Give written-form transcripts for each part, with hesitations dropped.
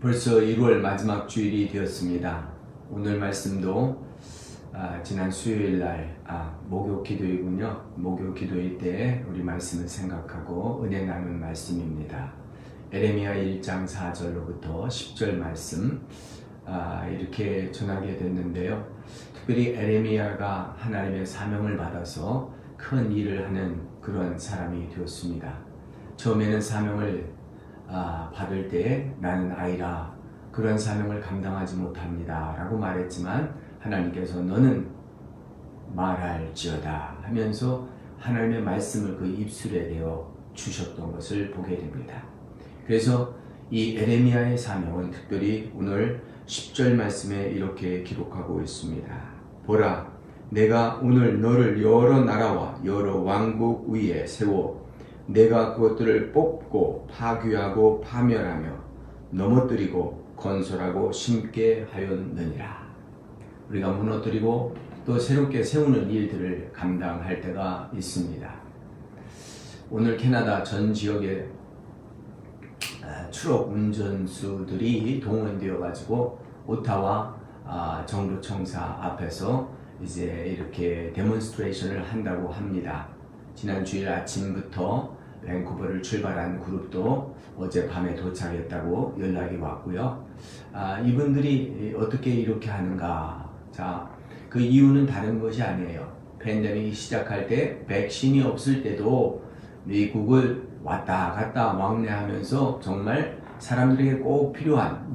벌써 1월 마지막 주일이 되었습니다. 오늘 말씀도 지난 수요일날 목요 기도이군요. 목요 기도일 때 우리 말씀을 생각하고 은혜 나눈 말씀입니다. 에레미야 1장 4절로부터 10절 말씀 이렇게 전하게 됐는데요. 특별히 에레미야가 하나님의 사명을 받아서 큰 일을 하는 그런 사람이 되었습니다. 처음에는 사명을 받을 때 나는 아이라 그런 사명을 감당하지 못합니다 라고 말했지만 하나님께서 너는 말할지어다 하면서 하나님의 말씀을 그 입술에 대어 주셨던 것을 보게 됩니다. 그래서 이 에레미야의 사명은 특별히 오늘 10절 말씀에 이렇게 기록하고 있습니다. 보라, 내가 오늘 너를 여러 나라와 여러 왕국 위에 세워 내가 그것들을 뽑고 파괴하고 파멸하며 넘어뜨리고 건설하고 심게 하였느니라. 우리가 무너뜨리고 또 새롭게 세우는 일들을 감당할 때가 있습니다. 오늘 캐나다 전 지역의 트럭 운전수들이 동원되어 가지고 오타와 정부청사 앞에서 이제 이렇게 데몬스트레이션을 한다고 합니다. 지난 주일 아침부터 밴쿠버를 출발한 그룹도 어젯밤에 도착했다고 연락이 왔고요. 이분들이 어떻게 이렇게 하는가? 자, 그 이유는 다른 것이 아니에요. 팬데믹이 시작할 때 백신이 없을 때도 미국을 왔다 갔다 왕래하면서 정말 사람들에게 꼭 필요한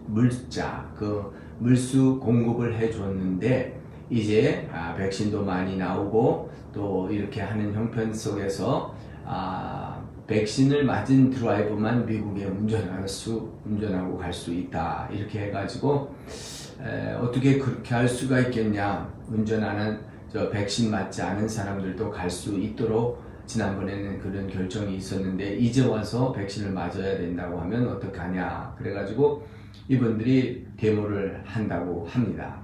물자, 그 물수 공급을 해줬는데 이제 백신도 많이 나오고 또 이렇게 하는 형편 속에서 백신을 맞은 드라이버만 미국에 운전하고 갈 수 있다 이렇게 해가지고 어떻게 그렇게 할 수가 있겠냐, 운전하는 백신 맞지 않은 사람들도 갈 수 있도록 지난번에는 그런 결정이 있었는데 이제 와서 백신을 맞아야 된다고 하면 어떡하냐, 그래가지고 이분들이 데모를 한다고 합니다.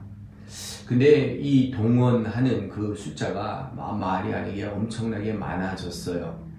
근데 이 동원하는 그 숫자가 말이 아니게 엄청나게 많아졌어요.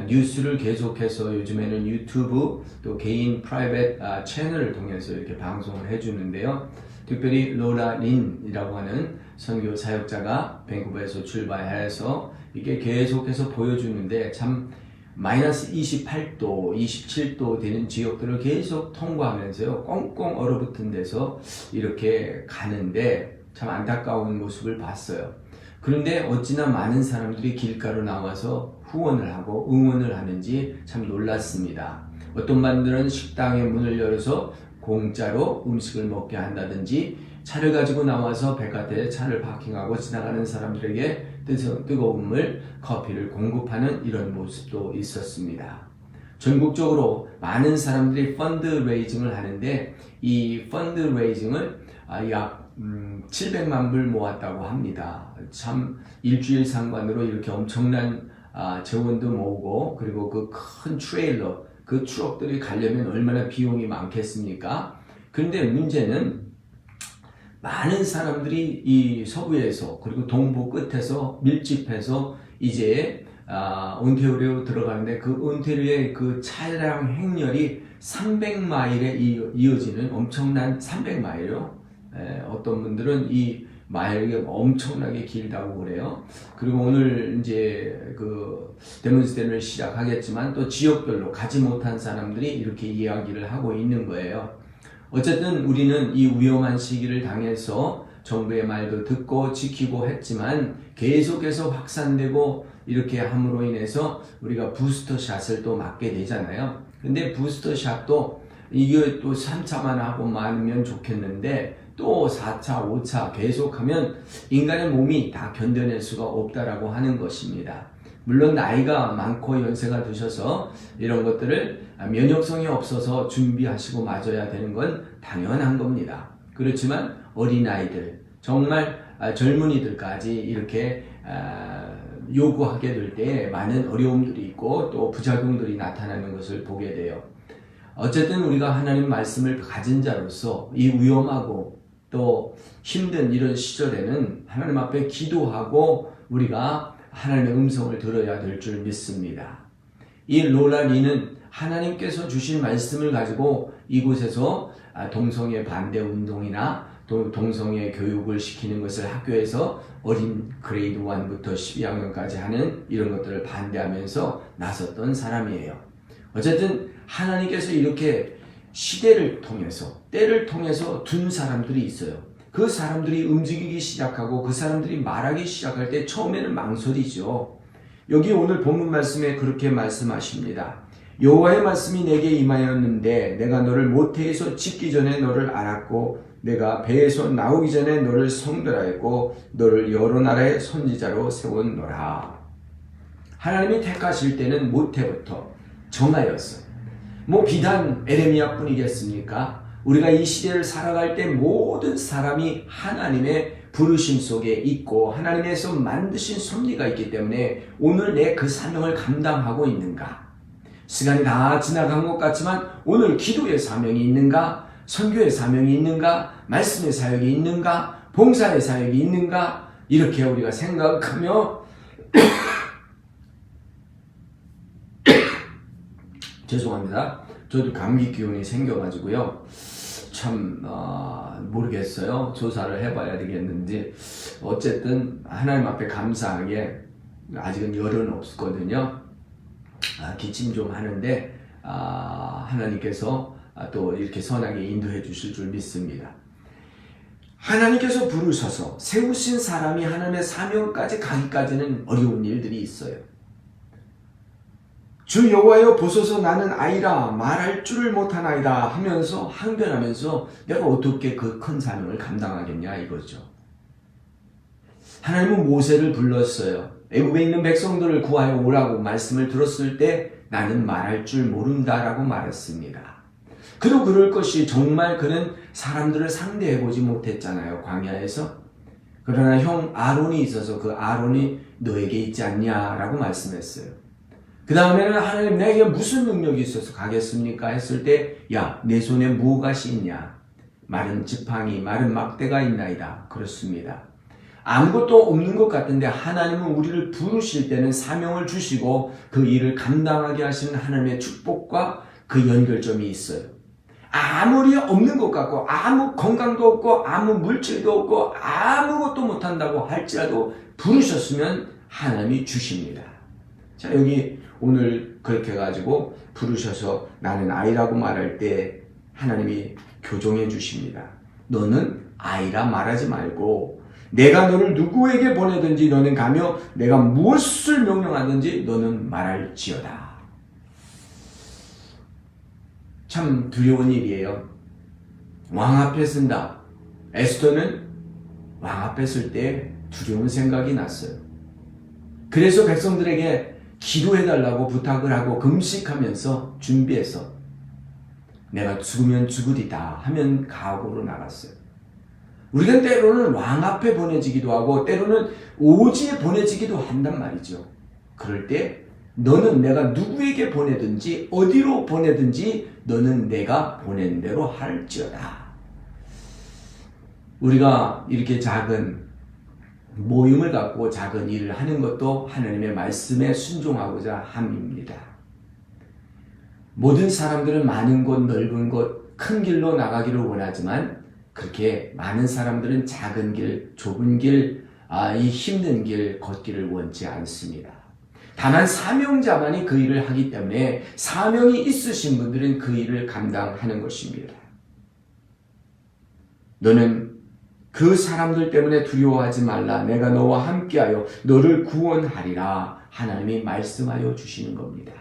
뉴스를 계속해서 요즘에는 유튜브 또 개인 프라이빗 채널을 통해서 이렇게 방송을 해주는데요. 특별히 로라 린이라고 하는 선교 사역자가 밴쿠버에서 출발해서 이게 계속해서 보여주는데 참 마이너스 28도, 27도 되는 지역들을 계속 통과하면서요. 꽁꽁 얼어붙은 데서 이렇게 가는데 참 안타까운 모습을 봤어요. 그런데 어찌나 많은 사람들이 길가로 나와서 후원을 하고 응원을 하는지 참 놀랐습니다. 어떤 분들은 식당의 문을 열어서 공짜로 음식을 먹게 한다든지 차를 가지고 나와서 백화대에 차를 파킹하고 지나가는 사람들에게 뜨거운 물, 커피를 공급하는 이런 모습도 있었습니다. 전국적으로 많은 사람들이 펀드 레이징을 하는데 이 펀드 레이징을 약 700만 불 모았다고 합니다. 참 일주일 상관으로 이렇게 엄청난 재원도 모으고 그리고 그 큰 트레일러, 그 트럭들이 가려면 얼마나 비용이 많겠습니까? 그런데 문제는 많은 사람들이 이 서부에서 그리고 동부 끝에서 밀집해서 이제 온태리오로 들어가는데 그 온태리오의 그 차량 행렬이 300마일에 이어지는 엄청난 300마일이요. 어떤 분들은 이 마일이 엄청나게 길다고 그래요. 그리고 오늘 이제 그 데몬스트레이션을 시작하겠지만 또 지역별로 가지 못한 사람들이 이렇게 이야기를 하고 있는 거예요. 어쨌든 우리는 이 위험한 시기를 당해서 정부의 말도 듣고 지키고 했지만 계속해서 확산되고 이렇게 함으로 인해서 우리가 부스터 샷을 또 맞게 되잖아요. 근데 부스터 샷도 이게 또 3차만 하고 많으면 좋겠는데 또 4차, 5차 계속하면 인간의 몸이 다 견뎌낼 수가 없다라고 하는 것입니다. 물론 나이가 많고 연세가 드셔서 이런 것들을 면역성이 없어서 준비하시고 맞아야 되는 건 당연한 겁니다. 그렇지만 어린아이들, 정말 젊은이들까지 이렇게 요구하게 될 때 많은 어려움들이 있고 또 부작용들이 나타나는 것을 보게 돼요. 어쨌든 우리가 하나님 말씀을 가진 자로서 이 위험하고 또 힘든 이런 시절에는 하나님 앞에 기도하고 우리가 하나님의 음성을 들어야 될 줄 믿습니다. 이 로라 리는 하나님께서 주신 말씀을 가지고 이곳에서 동성애 반대 운동이나 또 동성애 교육을 시키는 것을 학교에서 어린 그레이드 1부터 12학년까지 하는 이런 것들을 반대하면서 나섰던 사람이에요. 어쨌든 하나님께서 이렇게 시대를 통해서 때를 통해서 둔 사람들이 있어요. 그 사람들이 움직이기 시작하고 그 사람들이 말하기 시작할 때 처음에는 망설이죠. 여기 오늘 본문 말씀에 그렇게 말씀하십니다. 여호와의 말씀이 내게 임하였는데 내가 너를 모태에서 짓기 전에 너를 알았고 내가 배에서 나오기 전에 너를 성별하였고 너를 여러 나라의 선지자로 세웠노라. 하나님이 택하실 때는 모태부터 정하였어요. 비단 에레미야 뿐이겠습니까? 우리가 이 시대를 살아갈 때 모든 사람이 하나님의 부르심 속에 있고 하나님에서 만드신 섭리가 있기 때문에 오늘 내 그 사명을 감당하고 있는가? 시간이 다 지나간 것 같지만 오늘 기도의 사명이 있는가? 선교의 사명이 있는가? 말씀의 사역이 있는가? 봉사의 사역이 있는가? 이렇게 우리가 생각하며 죄송합니다. 저도 감기 기운이 생겨가지고요. 참 모르겠어요. 조사를 해봐야 되겠는지. 어쨌든 하나님 앞에 감사하게 아직은 열은 없거든요. 기침 좀 하는데 하나님께서 또 이렇게 선하게 인도해 주실 줄 믿습니다. 하나님께서 부르셔서 세우신 사람이 하나님의 사명까지 가기까지는 어려운 일들이 있어요. 주 여호와여 보소서 나는 아이라 말할 줄을 못하나이다 하면서 항변하면서 내가 어떻게 그 큰 사명을 감당하겠냐 이거죠. 하나님은 모세를 불렀어요. 애굽에 있는 백성들을 구하여 오라고 말씀을 들었을 때 나는 말할 줄 모른다라고 말했습니다. 그도 그럴 것이 정말 그는 사람들을 상대해보지 못했잖아요. 광야에서. 그러나 형 아론이 있어서 그 아론이 너에게 있지 않냐라고 말씀했어요. 그 다음에는 하나님 내게 무슨 능력이 있어서 가겠습니까? 했을 때 야, 내 손에 무엇이 있냐? 마른 지팡이, 마른 막대가 있나이다. 그렇습니다. 아무것도 없는 것 같은데 하나님은 우리를 부르실 때는 사명을 주시고 그 일을 감당하게 하시는 하나님의 축복과 그 연결점이 있어요. 아무리 없는 것 같고 아무 건강도 없고 아무 물질도 없고 아무것도 못한다고 할지라도 부르셨으면 하나님이 주십니다. 자, 여기 오늘 그렇게 해가지고 부르셔서 나는 아이라고 말할 때 하나님이 교정해 주십니다. 너는 아이라 말하지 말고 내가 너를 누구에게 보내든지 너는 가며 내가 무엇을 명령하든지 너는 말할지어다. 참 두려운 일이에요. 왕 앞에 쓴다. 에스더는 왕 앞에 쓸 때 두려운 생각이 났어요. 그래서 백성들에게 기도해달라고 부탁을 하고 금식하면서 준비해서 내가 죽으면 죽으리다 하면 각오로 나갔어요. 우리가 때로는 왕 앞에 보내지기도 하고 때로는 오지에 보내지기도 한단 말이죠. 그럴 때 너는 내가 누구에게 보내든지 어디로 보내든지 너는 내가 보낸 대로 할지어다. 우리가 이렇게 작은 모임을 갖고 작은 일을 하는 것도 하나님의 말씀에 순종하고자 함입니다. 모든 사람들은 많은 곳, 넓은 곳, 큰 길로 나가기를 원하지만 그렇게 많은 사람들은 작은 길, 좁은 길, 이 힘든 길 걷기를 원치 않습니다. 다만 사명자만이 그 일을 하기 때문에 사명이 있으신 분들은 그 일을 감당하는 것입니다. 너는 그 사람들 때문에 두려워하지 말라. 내가 너와 함께하여 너를 구원하리라. 하나님이 말씀하여 주시는 겁니다.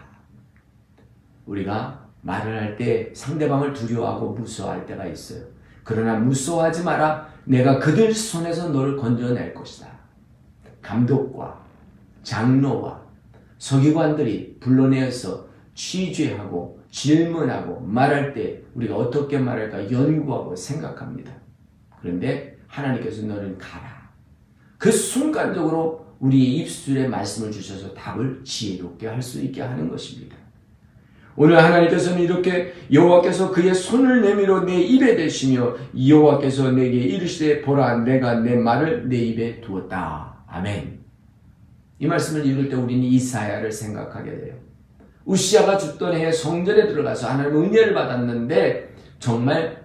우리가 말을 할 때 상대방을 두려워하고 무서워할 때가 있어요. 그러나 무서워하지 마라. 내가 그들 손에서 너를 건져낼 것이다. 감독과 장로와 서기관들이 불러내어서 취재하고 질문하고 말할 때 우리가 어떻게 말할까 연구하고 생각합니다. 그런데 하나님께서 너는 가라. 그 순간적으로 우리의 입술에 말씀을 주셔서 답을 지혜롭게 할 수 있게 하는 것입니다. 오늘 하나님께서는 이렇게 여호와께서 그의 손을 내밀어 내 입에 대시며 여호와께서 내게 이르시되 보라 내가 내 말을 내 입에 두었다. 아멘. 이 말씀을 읽을 때 우리는 이사야를 생각하게 돼요. 우시아가 죽던 해에 성전에 들어가서 하나님의 은혜를 받았는데 정말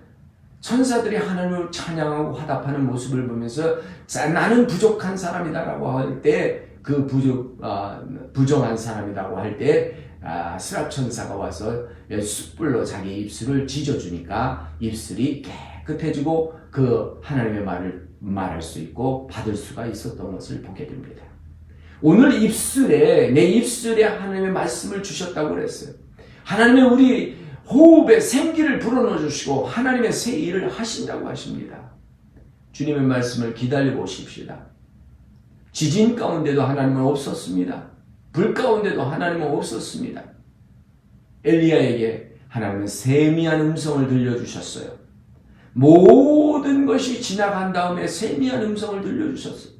천사들이 하나님을 찬양하고 화답하는 모습을 보면서 나는 부족한 사람이다라고 할 때 그 부정한 사람이라고 할 때 스랍 천사가 와서 숯불로 자기 입술을 지져주니까 입술이 깨끗해지고 그 하나님의 말을 말할 수 있고 받을 수가 있었던 것을 보게 됩니다. 오늘 내 입술에 하나님의 말씀을 주셨다고 그랬어요. 하나님의 우리 호흡에 생기를 불어넣어 주시고 하나님의 새 일을 하신다고 하십니다. 주님의 말씀을 기다려 보십시다. 지진 가운데도 하나님은 없었습니다. 불 가운데도 하나님은 없었습니다. 엘리야에게 하나님은 세미한 음성을 들려주셨어요. 모든 것이 지나간 다음에 세미한 음성을 들려주셨어요.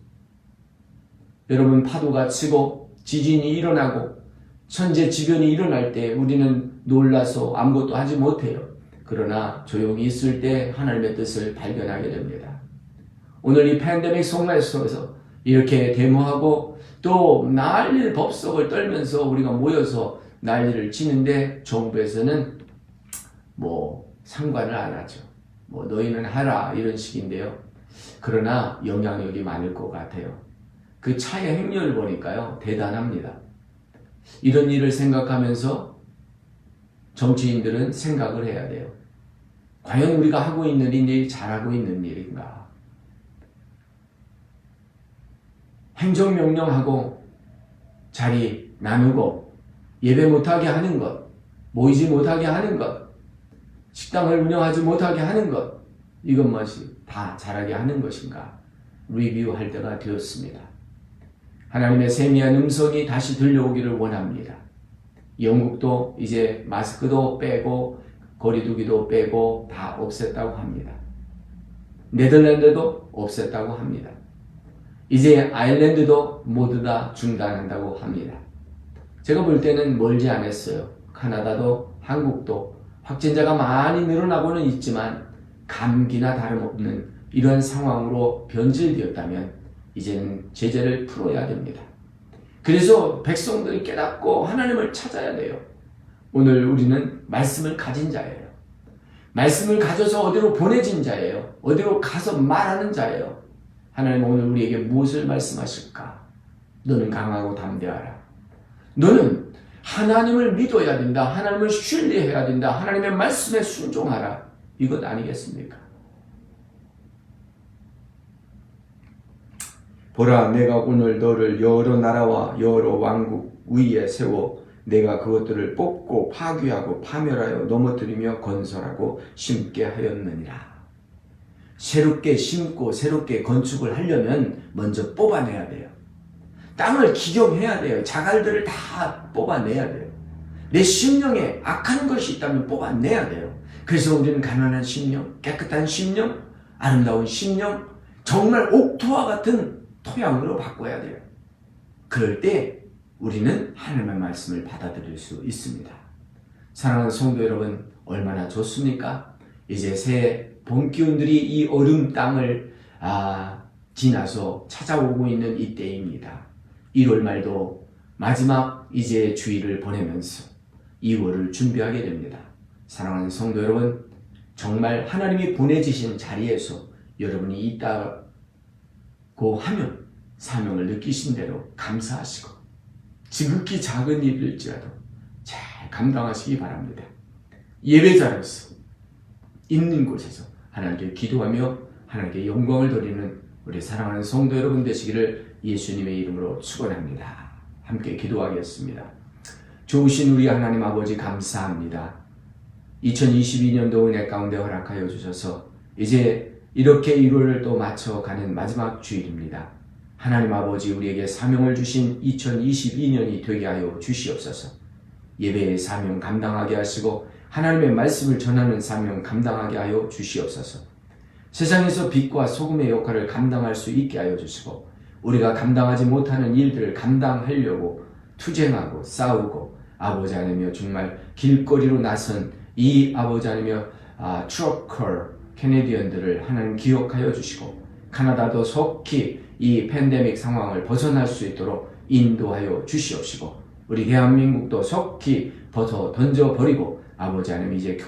여러분, 파도가 치고 지진이 일어나고 천재지변이 일어날 때 우리는 놀라서 아무것도 하지 못해요. 그러나 조용히 있을 때 하나님의 뜻을 발견하게 됩니다. 오늘 이 팬데믹 속에서 이렇게 데모하고 또 난리 법석을 떨면서 우리가 모여서 난리를 치는데 정부에서는 상관을 안 하죠. 너희는 하라 이런 식인데요. 그러나 영향력이 많을 것 같아요. 그 차의 행렬을 보니까요, 대단합니다. 이런 일을 생각하면서 정치인들은 생각을 해야 돼요. 과연 우리가 하고 있는 일이 잘하고 있는 일인가? 행정명령하고 자리 나누고 예배 못하게 하는 것, 모이지 못하게 하는 것, 식당을 운영하지 못하게 하는 것, 이것만이 다 잘하게 하는 것인가? 리뷰할 때가 되었습니다. 하나님의 세미한 음성이 다시 들려오기를 원합니다. 영국도 이제 마스크도 빼고 거리두기도 빼고 다 없앴다고 합니다. 네덜란드도 없앴다고 합니다. 이제 아일랜드도 모두 다 중단한다고 합니다. 제가 볼 때는 멀지 않았어요. 카나다도 한국도 확진자가 많이 늘어나고는 있지만 감기나 다름없는 이런 상황으로 변질되었다면 이제는 제재를 풀어야 됩니다. 그래서 백성들이 깨닫고 하나님을 찾아야 돼요. 오늘 우리는 말씀을 가진 자예요. 말씀을 가져서 어디로 보내진 자예요. 어디로 가서 말하는 자예요. 하나님 오늘 우리에게 무엇을 말씀하실까? 너는 강하고 담대하라. 너는 하나님을 믿어야 된다. 하나님을 신뢰해야 된다. 하나님의 말씀에 순종하라. 이것 아니겠습니까? 보라, 내가 오늘 너를 여러 나라와 여러 왕국 위에 세워 내가 그것들을 뽑고 파괴하고 파멸하여 넘어뜨리며 건설하고 심게 하였느니라. 새롭게 심고 새롭게 건축을 하려면 먼저 뽑아내야 돼요. 땅을 기경해야 돼요. 자갈들을 다 뽑아내야 돼요. 내 심령에 악한 것이 있다면 뽑아내야 돼요. 그래서 우리는 가난한 심령, 깨끗한 심령, 아름다운 심령, 정말 옥토와 같은 토양으로 바꿔야 돼요. 그럴 때 우리는 하나님의 말씀을 받아들일 수 있습니다. 사랑하는 성도 여러분, 얼마나 좋습니까? 이제 새 봄 기운들이 이 얼음 땅을 지나서 찾아오고 있는 이때입니다. 1월 말도 마지막 이제 주일을 보내면서 2월을 준비하게 됩니다. 사랑하는 성도 여러분, 정말 하나님이 보내주신 자리에서 여러분이 있다고 하면 사명을 느끼신 대로 감사하시고 지극히 작은 일일지라도 잘 감당하시기 바랍니다. 예배자로서 있는 곳에서 하나님께 기도하며 하나님께 영광을 돌리는 우리 사랑하는 성도 여러분 되시기를 예수님의 이름으로 축원합니다. 함께 기도하겠습니다. 좋으신 우리 하나님 아버지 감사합니다. 2022년도 은혜 가운데 허락하여 주셔서 이제 이렇게 1월을 또 맞춰가는 마지막 주일입니다. 하나님 아버지 우리에게 사명을 주신 2022년이 되게 하여 주시옵소서. 예배의 사명 감당하게 하시고 하나님의 말씀을 전하는 사명 감당하게 하여 주시옵소서. 세상에서 빛과 소금의 역할을 감당할 수 있게 하여 주시고 우리가 감당하지 못하는 일들을 감당하려고 투쟁하고 싸우고 아버지 하나며 정말 길거리로 나선 이 아버지 하나며 트러커 캐네디언들을 하나님 기억하여 주시고 카나다도 속히 이 팬데믹 상황을 벗어날 수 있도록 인도하여 주시옵시고 우리 대한민국도 속히 벗어 던져버리고 아버지 하나님 이제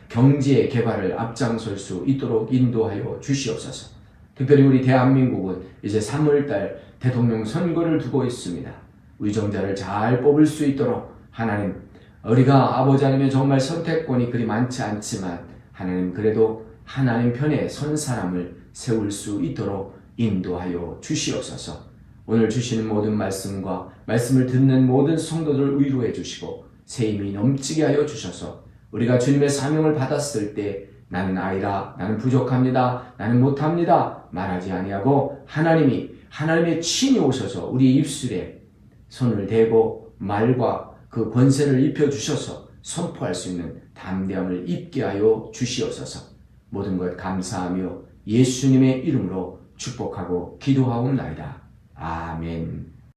경제 개발을 앞장설 수 있도록 인도하여 주시옵소서. 특별히 우리 대한민국은 이제 3월달 대통령 선거를 두고 있습니다. 위정자를 잘 뽑을 수 있도록 하나님, 우리가 아버지 하나님의 정말 선택권이 그리 많지 않지만 하나님 그래도 하나님 편에 선 사람을 세울 수 있도록 인도하여 주시옵소서. 오늘 주시는 모든 말씀과 말씀을 듣는 모든 성도들을 위로해 주시고 새 힘이 넘치게 하여 주셔서 우리가 주님의 사명을 받았을 때 나는 아이라, 나는 부족합니다, 나는 못합니다 말하지 아니하고 하나님의 친히 오셔서 우리 입술에 손을 대고 말과 그 권세를 입혀주셔서 선포할 수 있는 담대함을 입게 하여 주시옵소서. 모든 것 감사하며 예수님의 이름으로 축복하고 기도하옵나이다. 아멘.